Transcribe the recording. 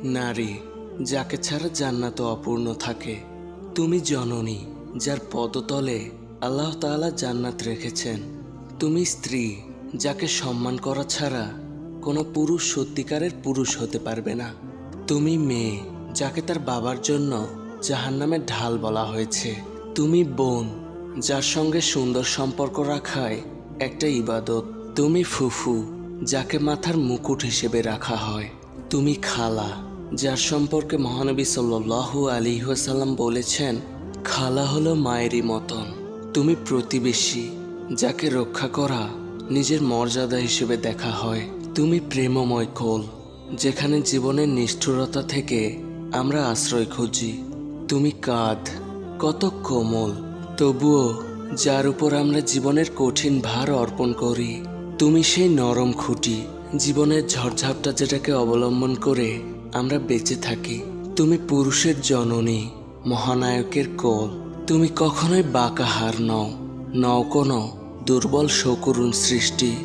নারী যাকে ছাড়া জান্নাত অপূর্ণ থাকে। তুমি জননী যার পদতলে আল্লাহ তাআলা জান্নাত রেখেছেন। তুমি স্ত্রী যাকে সম্মান করা ছাড়া কোনো পুরুষ সত্যিকারের পুরুষ হতে পারবে না। তুমি মেয়ে যাকে তার বাবার জন্য জাহান্নামের ঢাল বলা হয়েছে। তুমি বোন যার সঙ্গে সুন্দর সম্পর্ক রাখায় একটা ইবাদত। তুমি ফুফু যাকে মাথার মুকুট হিসেবে রাখা হয়। তুমি খালা যার সম্পর্কে মহানবী সাল্লাল্লাহু আলাইহি ওয়াসাল্লাম বলেছেন, খালা হলো মায়েরই মতন। তুমি প্রতিবেশী যাকে রক্ষা করা নিজের মর্যাদা হিসেবে দেখা হয়। তুমি প্রেমময় কোল যেখানে জীবনের নিষ্ঠুরতা থেকে আমরা আশ্রয় খুঁজি। তুমি কাঁধ কত কোমল, তবুও যার উপর আমরা জীবনের কঠিন ভার অর্পণ করি। তুমি সেই নরম খুঁটি, জীবনের ঝড়ঝাপটা যেটাকে অবলম্বন করে আমরা বেঁচে থাকি। তুমি পুরুষের জননী, মহানায়কের কোল। তুমি কখনোই বাঁকা হার নও, নও কোনো দুর্বল শকুরুন সৃষ্টি।